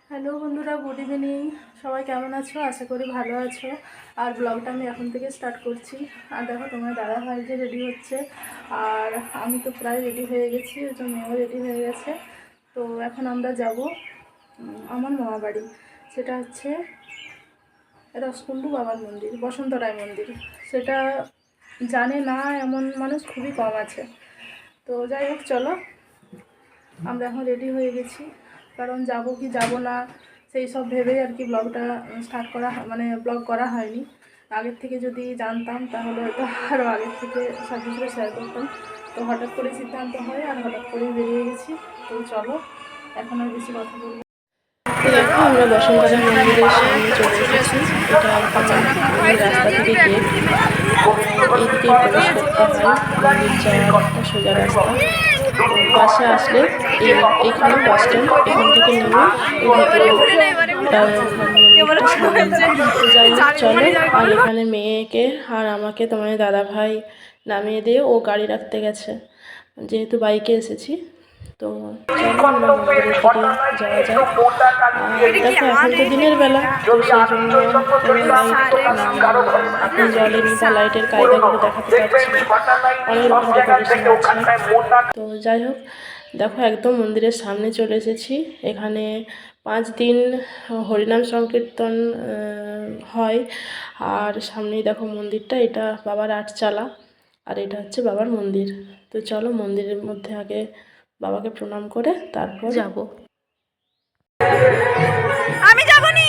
Hello বন্ধুরা, good evening. সবাই কেমন আছো? আশা করি ভালো আছো। আর ব্লগটা আমি এখন থেকে স্টার্ট করছি। আর দেখো তোমার দাদা ভাই যে রেডি হচ্ছে, আর আমি তো প্রায় রেডি হয়ে গেছি, ওই জন্য মেয়েও রেডি হয়ে গেছে। তো এখন আমরা যাব আমার মামা বাড়ি, সেটা হচ্ছে রসকুন্ডু বাবার মন্দির, বসন্ত রায় মন্দির। সেটা জানে না এমন মানুষ খুবই কম আছে। তো যাই হোক, চলো, আমরা এখন রেডি হয়ে গেছি। কারণ যাব কি যাব না সেই সব ভেবেই আর কি ব্লগটা স্টার্ট করা, মানে ব্লগ করা হয়নি। আগের থেকে যদি জানতাম তাহলে হয়তো আরও আগের থেকে সব কিছু শেয়ার করতাম। তো হঠাৎ করে সিদ্ধান্ত হয় আর হঠাৎ করেই বেরিয়ে গেছি। তো চলো, এখন আর বেশি কথা বলবো। দেখো, আমরা বসন্তরায় মন্দিরের সামনে চলে এসেছি। এটা রাস্তা থেকে গেট, এইদিকে প্রবেশ করতে হয়। মন্দির যাওয়ার সোজা রাস্তা। বাসে আসলে এইখানে বাস স্ট্যান্ড, এখান থেকে নেমে চলো। আর এখানে মেয়েকে আর আমাকে তোমার দাদা ভাই নামিয়ে দিয়ে ও গাড়ি রাখতে গেছে, যেহেতু বাইকে এসেছি। তো চলো আমরা মন্দিরের দিকে যাওয়া যায়। আর দেখো, এখন তো দিনের বেলা, তো সেই জন্য আপনি জলের বা লাইটের কায়দাগুলো দেখাতে পারছি, অনেক রকম ডেকোরেশন আছে। তো যাই হোক, দেখো একদম মন্দিরের সামনে চলে এসেছি। এখানে 5 দিন হরিনাম সংকীর্তন হয়। আর সামনেই দেখো মন্দিরটা, এটা বাবার আটচালা, আর এটা হচ্ছে বাবার মন্দির। তো চলো মন্দিরের মধ্যে আগে বাবাকে প্রণাম করে তারপর যাব। আমি যাবনি।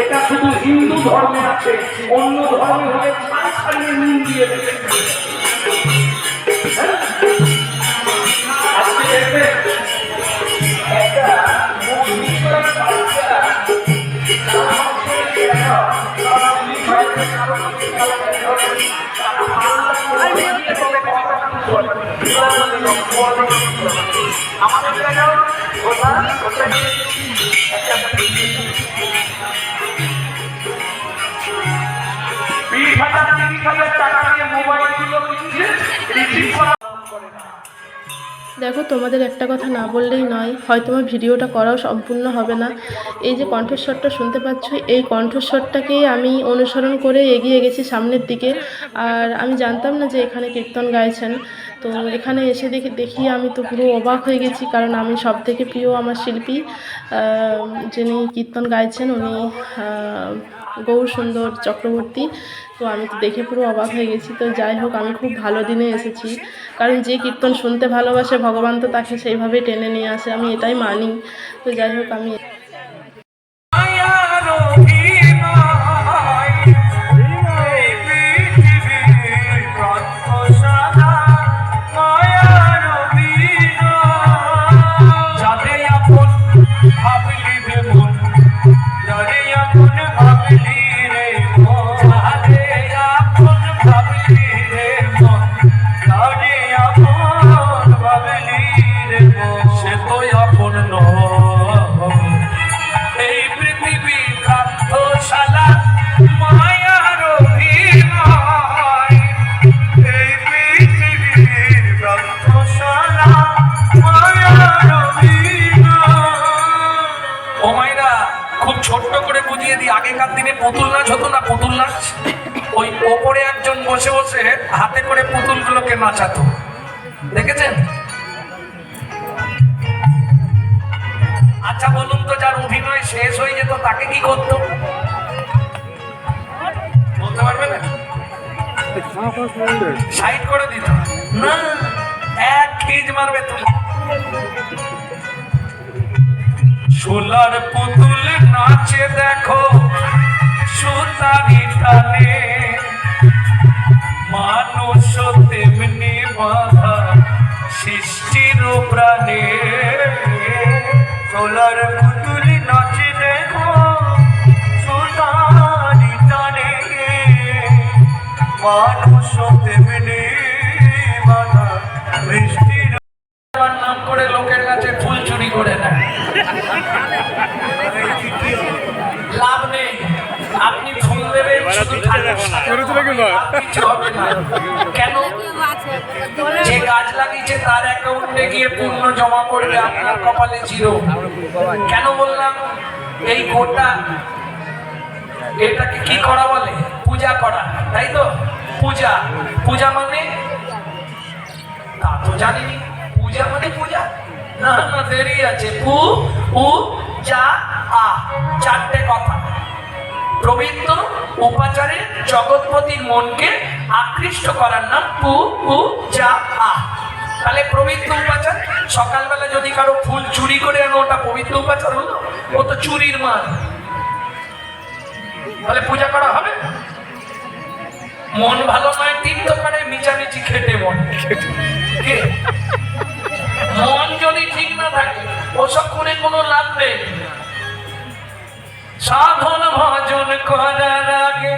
এটা শুধু হিন্দু ধর্মে আছে, অন্য ধর্মে হলে নুন দিয়ে দেবে। আজকে দেখবে একটা দেখো, তোমাদের একটা কথা না বললেই নয়, হয়তো আমার ভিডিওটা করাও সম্পূর্ণ হবে না। এই যে কণ্ঠস্বরটা শুনতে পাচ্ছ, এই কণ্ঠস্বরটাকেই আমি অনুসরণ করে এগিয়ে গেছি সামনের দিকে। আর আমি জানতাম না যে এখানে কীর্তন গাইছেন। তো এখানে এসে দেখি আমি তো পুরো অবাক হয়ে গেছি, কারণ আমি সব থেকে প্রিয় আমার শিল্পী যিনি কীর্তন গাইছেন, উনি গৌর সুন্দর চক্রবর্তী। তো আমি তো দেখে পুরো অবাক হয়ে গেছি। তো যাই হোক, আমি খুব ভালো দিনে এসেছি, কারণ যে কীর্তন শুনতে ভালোবাসে ভগবান তো তাকে সেইভাবেই টেনে নিয়ে আসে, আমি এটাই মানি। তো যাই হোক, আমি ছোট্ট করে বুঝিয়ে দিই, আগেকার দিনে পুতুল নাচ হতো না, পুতুল নাচ ওই ওপরে একজন বসে বসে হাতে করে পুতুলগুলোকে নাচাতো, দেখেছেন? আচ্ছা বলুন তো, যার অভিনয় শেষ হয়ে যেত তাকে কি করতো বলতে পারবে না? সাইড করে দিত না, এক খিজ মারবে তো। সোলার পুতুল নাচে দেখো সুতারি টানে, মানুষ তেমনি বাধা সৃষ্টির প্রাণে। সোলার পুতুল নাচে দেখো সুতারি টানে, মানুষ তেমনি বাধা বৃষ্টির আমার নাম করে লোকের কাছে ফুল চুরি করে নেয়, লাভ নেই। আপনি ফুল দেবেন শুধু কিছু হবে না। কেন? যে গাছ লাগিয়েছে তার অ্যাকাউন্টে গিয়ে পূর্ণ জমা করবে, আপনার কপালে জিরো। কেন বললাম? এই গোটা এটাকে কি করা বলে? পূজা করা, তাই তো? পূজা, পূজা মানে তা তো জানিনি। পূজা মানে পূজা না, না দেরি আছে। পু উ যা আ, চারটে কথা। পবিত্র উপাচারে জগৎপতির মনকে আকৃষ্ট করার নাম পু উ যা আ। তাহলে পবিত্র উপাচার, সকালবেলা যদি কারো ফুল চুরি করে আনো ওটা পবিত্র উপাচার হলো? ও তো চুরির মান। তাহলে পূজা করা হবে? মন ভালো নয় তীর্থ করে মিচামিচি খেটে মন। মন যদি ঠিক না থাকে ওসব করে কোনো লাভ নেই। সাধন ভজন করার আগে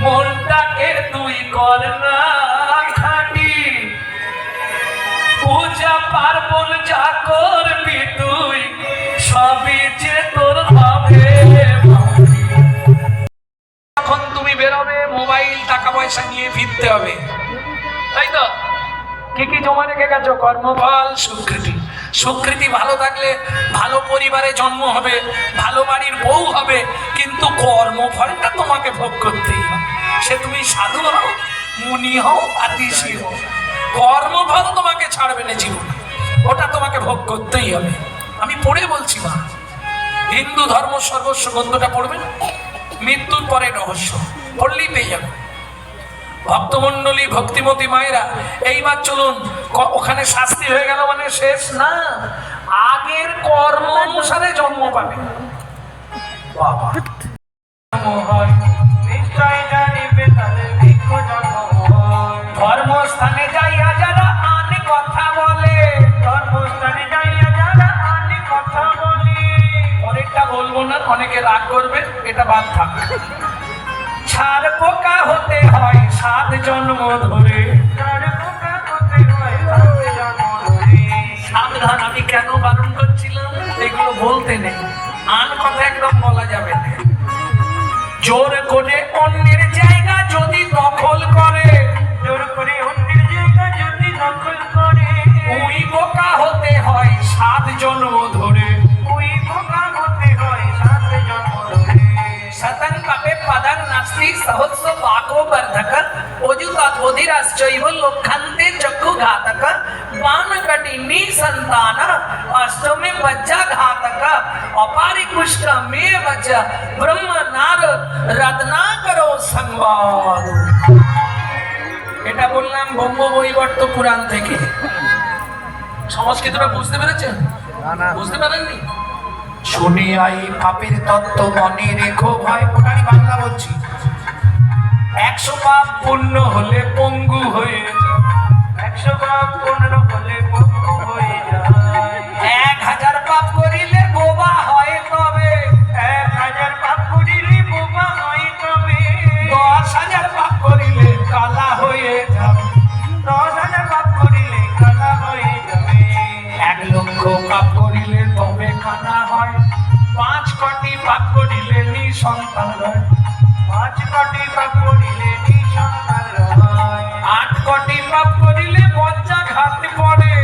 মনটাকে তুই কর না খাটি, পূজা পার্বণ যা করবি তুই সবই যে তোর হবে। এখন তুমি বেরোবে, মোবাইল টাকা পয়সা নিয়ে ফিরতে হবে, তাই তো? কি কি জমা রেখে গেছো? কর্মফল, সুকৃতি। সুকৃতি ভালো থাকলে ভালো পরিবারে জন্ম হবে, ভালো বাড়ির বউ হবে, কিন্তু কর্মফলটা তোমাকে ভোগ করতেই হবে। সে তুমি সাধু হও, মুনি হও আর ঋষি হও, কর্মফল তোমাকে ছাড়বে না জীবনে, ওটা তোমাকে ভোগ করতেই হবে। আমি পড়ে বলছি মা, হিন্দু ধর্ম সর্বস্ব গ্রন্থটা পড়বেন, মৃত্যুর পরে রহস্য পড়লেই পেয়ে যাবে। ভক্তমন্ডলী, ভক্তিমতী মায়েরা, এইবার চলুন। ওখানে শাস্তি হয়ে গেল মানে শেষ না, আগের কর্ম অনুসারে জন্ম পাবে। বাবা নিশ্চয় জানিবে তাদের ভিক্ষ জন্ম হয়। ধর্মস্থানে যাইয়া যারা আনে কথা বলে, ধর্মস্থানে যাইয়া যারা আনে কথা বলে। অনেকটা বলবো না, অনেকে রাগ করবে, এটা বাদ থাক। ছাড় পোকা হতে হয় 7 জন্ম ধরে। তার পোকা হতে হয় 7 জন্ম ধরে। সাবধান, আমি কেন বারণ করছিলাম? এগুলো বলতে নেই, আন কথা একদম বলা যাবে না। জোর করে অন্যের জায়গা যদি দখল করে, জোর করে অন্যের জায়গা যদি দখল করে, ওই বোকা হতে হয় 7 জন্ম ধরে। ওই পোকা হতে হয় 7 জন্ম ধরে। শতং পাপে পদং নাস্তি সহস্র পাকো বর্ধক, অযুতাৎ বধিরাশ্চৈব লোকান্তে চক্ষু ঘাতক, বান কটিনি সন্তান অষ্টমে বজ্জা ঘাতক, অপারি কুষ্ঠ মে বচ ব্রহ্ম নারদ রত্নাকর সংবাদ। এটা বললাম ব্রহ্মবৈবর্ত পুরাণ থেকে। সংস্কৃতটা বুঝতে পেরেছেন? বুঝতে পারেননি? শুনিয়াই পাপের তত্ত্ব মনে রেখো ভাই, ওটাই বাংলা বলছি। 100 পাপ পূর্ণ হলে পঙ্গু হয়ে যায়, 100 পাপ পূর্ণ হলে পঙ্গু হয়ে যায়। 1000 পাপ করিলে বোবা হয় তবে, 1000 পাপ করিলে বোবা হয় তবে, 10,000 পাপ করিলে কালা হয়ে যাবে, 10,000 পাপ করিলে কানা হয়ে যাবে। 1 লক্ষ পাপ করিলে তবে কানা হয়, 5 কোটি পাপ করিলে নিঃসন্তান হয়, 5 কোটি পাপ করিলে নিঃসন্তান হয়। 8 কোটি পাপ করিলে বজ্রাঘাতে পড়ে,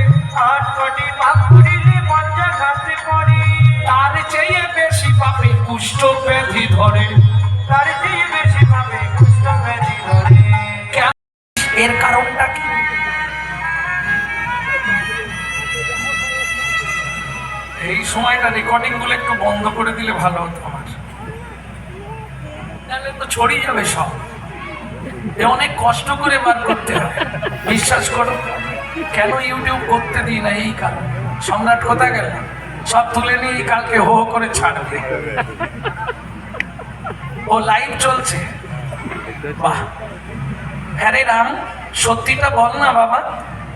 8 কোটি পাপ করিলে বজ্রাঘাতে পড়ে, তার চেয়ে বেশি পাপে কুষ্ঠ ব্যাধি ধরে। তার চেয়ে বেশি পাবে কুষ্ঠ ব্যাধি ধরে। এর কারণটা কি? এই সময়টা রেকর্ডিং গুলো একটু বন্ধ করে দিলে ভালো হতো আমার, তাহলে তো ছড়িয়ে যাবে সব। অনেক কষ্ট করে বার করতে হয়, বিশ্বাস করো। কেন ইউটিউব করতে দিই না? এই কারণ। সম্রাট কোথায় গেল? সব তুলে নিয়ে কালকে হো করে ছাড়বে। ও লাইভ চলছে। বাহ, হ্যাঁ রে রাম, সত্যিটা বল না বাবা,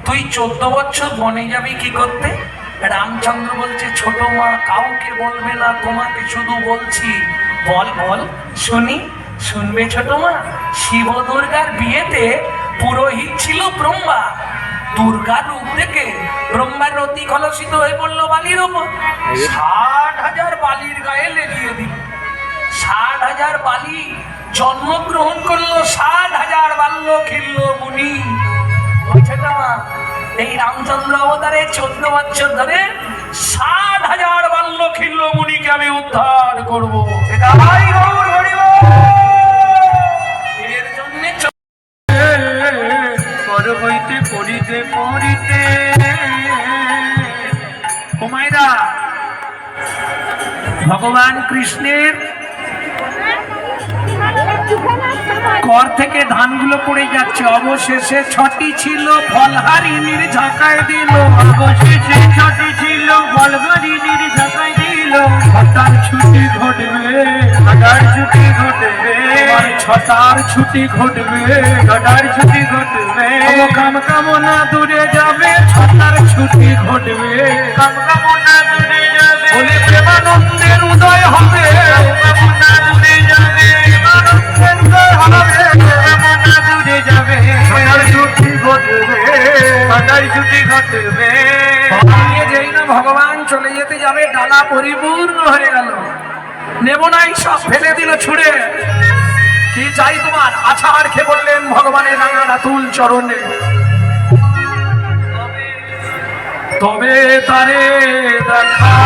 তুই 14 বছর বনে যাবি কি করতে? রামচন্দ্র বলছে, ছোট মা কাউকে বলবে না, তোমাকে শুধু বলছি। বল বল শুনি। শুনবে ছোট মা, শিব দুর্গার বিয়েতে পুরোহিত ছিল ব্রহ্মা। দুর্গা রূপ দেখে ব্রহ্মার রতি কলসিত হয়ে পড়লো বালির ওপর। 60,000 বালির গায়ে লেগিয়ে দিল। 60,000 বালি জন্মগ্রহণ করলো, 60,000 বাল্য খিল্ল মুনি। বলছে না মা, এই রামচন্দ্র অবতারে 14 বছর ধরে 60,000 বাল্য খিল্ল মুনিকে আমি উদ্ধার করবো। এটাই গৌর হরিব। এর জন্যে পর হইতে পড়িতে পড়িতে হুমায়রা ভগবান কৃষ্ণের কর থেকে ধানগুলো পড়ে যাচ্ছে। অবশেষে 6টি ছিল ফলহারিণীর ঝাঁকায় দিল। অবশেষে 6টি ছিল ফলহারিণীর ঝাঁকায় দিল। ছটার ছুটি ঘটবে, ছটার ছুটি ঘটবে, ছটার ছুটি ঘটবে, ছটার ছুটি ঘটবে। কাম কামনা দূরে যাবে, ছটার ছুটি ঘটবে, কাম কামনা দূরে যাবে। বলে প্রেমানন্দের উদয় হবে, কামনা দূরে যাবে, ভগবান চলে যেতে যাবে, ডালা পরিপূর্ণ হয়ে গেল। নেব নাই, সব ফেলে দিল ছুড়ে। কি চাই তোমার? আছাড় খেয়ে বললেন ভগবানের রাঙা রাতুল চরণে। তবে তারে দেখা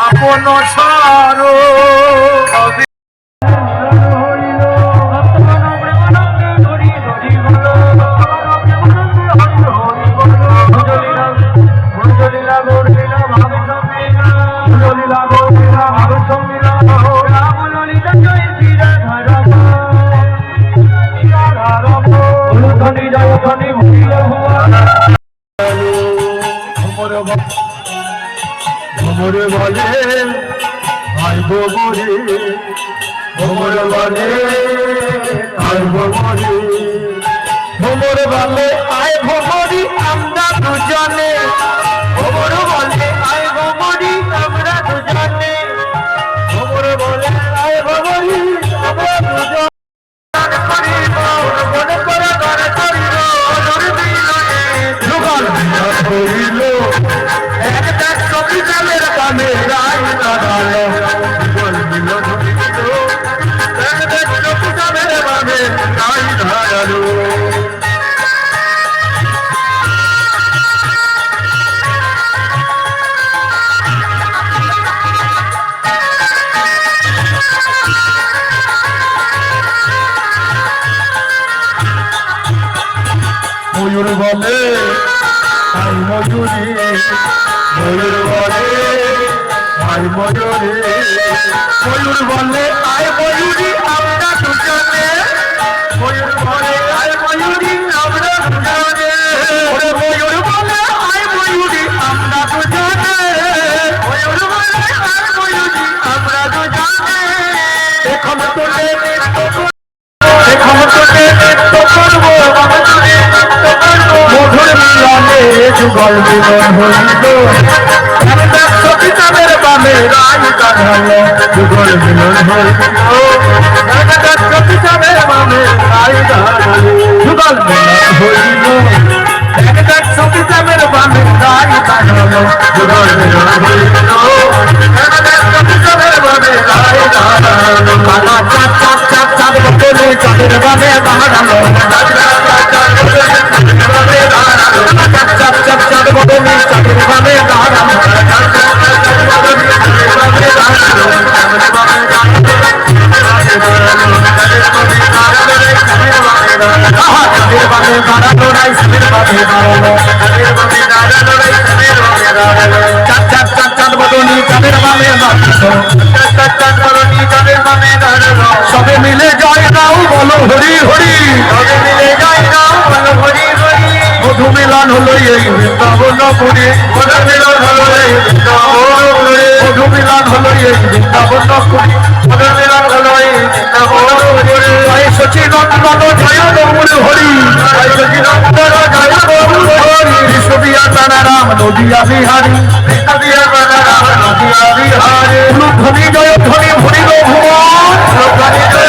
আপন সার ভ্রমরে বলে আইব বলে, ভ্রমরে বলে আইব বলে, ভ্রমরে বলে আই ভ্রমরি আমরা দুজনে, ভ্রমরে বলে আই ভ্রমরি আমরা দুজনে, ভ্রমরে বলে আই ভ্রমরি আমরা দুজনে। মনে করে ঘরে করিল যুগল করিল একটা কবিতালের কামে রায় দাঁড়ালো, যুগল মিল ধরিল একটা কবিতালের কামে রায় দাঁড়ালো। ময়ূর বলে আই ময়ূরী, ময়ূর বলে আই ময়ূরী, ময়ূর বলে আই ময়ূরী আমরা দুজনে, ময়ূর বলে আই ময়ূরী আমরা দুজনে, ময়ূর বলে আই ময়ূরী আমরা দুজনে, ময়ূর বলে আই ময়ূরী আমরা দুজনে। এখন তোলে নৃত্য করবো, মধুর মিলনে যুগল মিলন হইল, সতীতামের বামে রায় দাঁড়ালো, যুগল মিলন হইল, সতীতামের বামে রায় দাঁড়ালো, যুগল মিলন হইল, সতীতামের বামে রায় দাঁড়ালো, যুগল মিলন হইল, সতীতামের বামে রায় দাঁড়ালো। কালা চাঁদ চাঁদ চাঁদ চাঁদ বলে চাঁদের বামে দাঁড়ালো, সবে মিলে জয় গাও বলো হরি হরি, সবে মিলে জয় গাও বলো হরি হরি। মধু মিলন হলো এই বৃন্দাবনপুরে, মধু মিলন হলো এই বৃন্দাবনপুরে, মধু মিলন হলো এই বৃন্দাবনপুরে, মধু মিলন হলো এই বৃন্দাবনপুরে। জয় সচিনন্দন জয় গৌর হরি, জয় সচিনন্দন জয় গৌর হরি। বিশ্ববিয়া তারা রাম নদিয়া বিহারী, বিশ্ববিয়া তারা রাম নদিয়া বিহারী। ধ্বনি জয় ধ্বনি ভরিল ভুবন, ধ্বনি জয়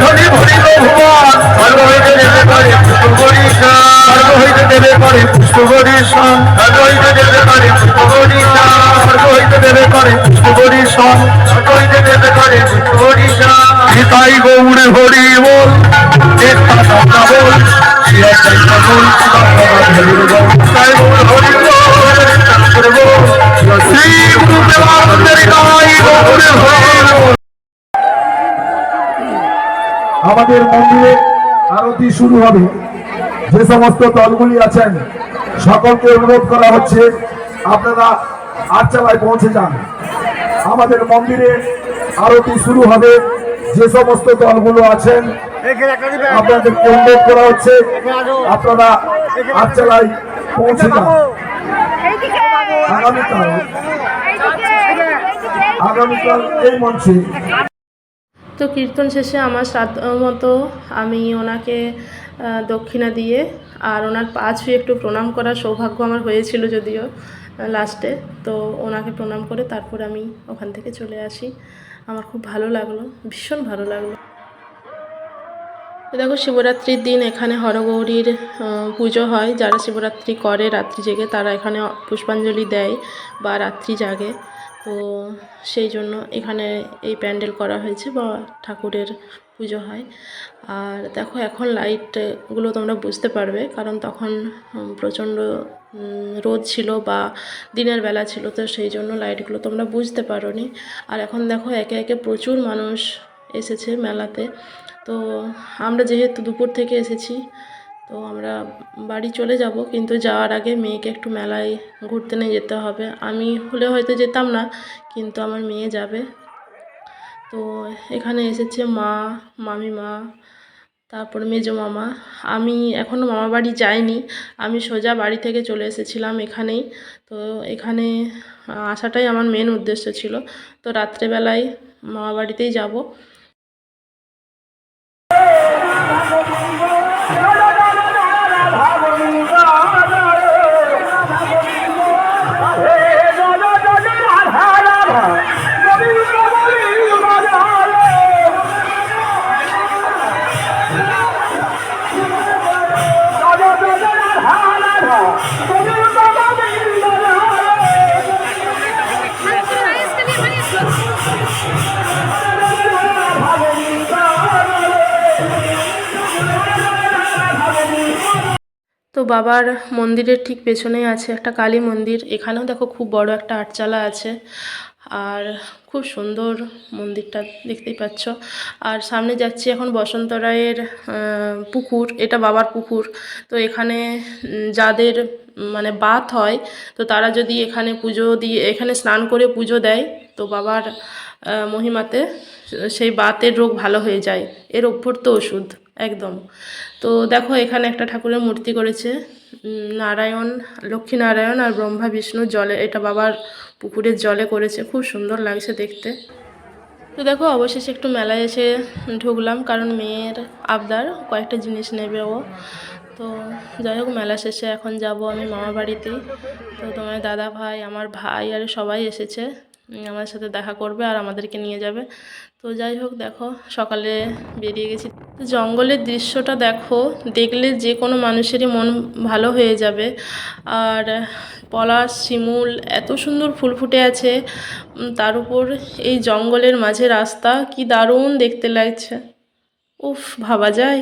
ধনী ভরিল ভুবন স্বর্গ হইতে দেবে করে পুষ্প বরিশান স্বর্গ হইতে দেবে করে পুষ্প বরিশান স্বর্গ হইতে দেবে করে পুষ্প বরিশান স্বর্গ হইতে দেবে করে পুষ্প বরিশান স্বর্গ হইতে দেবে করে পুষ্প বরিশান নিতাই গৌড় হরি বল একটা কথা বল শিয়া চাইতা বল নিতাই গৌড় হরি বল শ্রী গুরু প্রেমানন্দের নিতাই গৌড় হরি বল। আমাদের মন্দিরে আরতি শুরু হবে। যে সমস্ত দলগুলি আছেন সকলকে অনুরোধ করা হচ্ছে আপনারা আটচালায় পৌঁছে যান। আমাদের মন্দিরে আরতি শুরু হবে। যে সমস্ত দলগুলো আছেন আপনাদেরকে অনুরোধ করা হচ্ছে আপনারা আটচালায় পৌঁছে যান। আগামীকাল এই মঞ্চে তো কীর্তন শেষে আমার শ্রাদ্ধ মতো আমি ওনাকে দক্ষিণা দিয়ে আর ওনার পা ছুঁয়ে একটু প্রণাম করার সৌভাগ্য আমার হয়েছিল যদিও লাস্টে। তো ওনাকে প্রণাম করে তারপর আমি ওখান থেকে চলে আসি। আমার খুব ভালো লাগলো, ভীষণ ভালো লাগলো। দেখো শিবরাত্রির দিন এখানে হরগৌরীর পুজো হয়। যারা শিবরাত্রি করে রাত্রি জেগে তারা এখানে পুষ্পাঞ্জলি দেয় বা রাত্রি জাগে। তো সেই জন্য এখানে এই প্যান্ডেল করা হয়েছে বা ঠাকুরের পুজো হয়। আর দেখো এখন লাইটগুলো তোমরা বুঝতে পারবে, কারণ তখন প্রচণ্ড রোদ ছিল বা দিনের বেলা ছিল, তো সেই জন্য লাইটগুলো তোমরা বুঝতে পারোনি। আর এখন দেখো একে একে প্রচুর মানুষ এসেছে মেলাতে। তো আমরা যেহেতু দুপুর থেকে এসেছি তো আমরা বাড়ি চলে যাব, কিন্তু যাওয়ার আগে মেয়েকে একটু মেলায় ঘুরতে নিয়ে যেতে হবে। আমি হলে হয়তো যেতাম না, কিন্তু আমার মেয়ে যাবে। তো এখানে এসেছে মা, মামিমা, তারপর মেজো মামা। আমি এখনও মামা বাড়ি যাইনি, আমি সোজা বাড়ি থেকে চলে এসেছিলাম এখানেই। তো এখানে আসাটাই আমার মেন উদ্দেশ্য ছিল। তো রাত্রেবেলায় মামা বাড়িতেই যাব। তো বাবার মন্দিরের ঠিক পেছনেই আছে একটা কালী মন্দির। এখানেও দেখো খুব বড় একটা আটচালা আছে আর খুব সুন্দর মন্দিরটা, দেখতেই পাচ্ছ। আর সামনে যাচ্ছি এখন বসন্ত রায়ের পুকুর, এটা বাবার পুকুর। তো এখানে যাদের মানে বাত হয় তো তারা যদি এখানে পুজো দিয়ে এখানে স্নান করে পুজো দেয় তো বাবার মহিমাতে সেই বাতের রোগ ভালো হয়ে যায়। এর অভ্যর্থ ওষুধ একদম। তো দেখো এখানে একটা ঠাকুরের মূর্তি করেছে, নারায়ণ, লক্ষ্মী নারায়ণ আর ব্রহ্মা বিষ্ণুর জলে, এটা বাবার পুকুরের জলে করেছে, খুব সুন্দর লাগছে দেখতে। তো দেখো অবশেষে একটু মেলায় এসে ঢুকলাম, কারণ মেয়ের আবদার কয়েকটা জিনিস নেবে ও। তো যাই হোক মেলা শেষে এখন যাব আমি মামা বাড়িতেই। তো তোমার দাদা ভাই, আমার ভাই আর সবাই এসেছে আমার সাথে দেখা করবে আর আমাদেরকে নিয়ে যাবে। তো যাই হোক দেখো সকালে বেরিয়ে গেছি। তো জঙ্গলের দৃশ্যটা দেখো, দেখলে যে কোনো মানুষেরই মন ভালো হয়ে যাবে। আর পলাশ, শিমুল এত সুন্দর ফুল ফুটে আছে, তার উপর এই জঙ্গলের মাঝে রাস্তা, কি দারুণ দেখতে লাগছে। উফ, ভাবা যায়।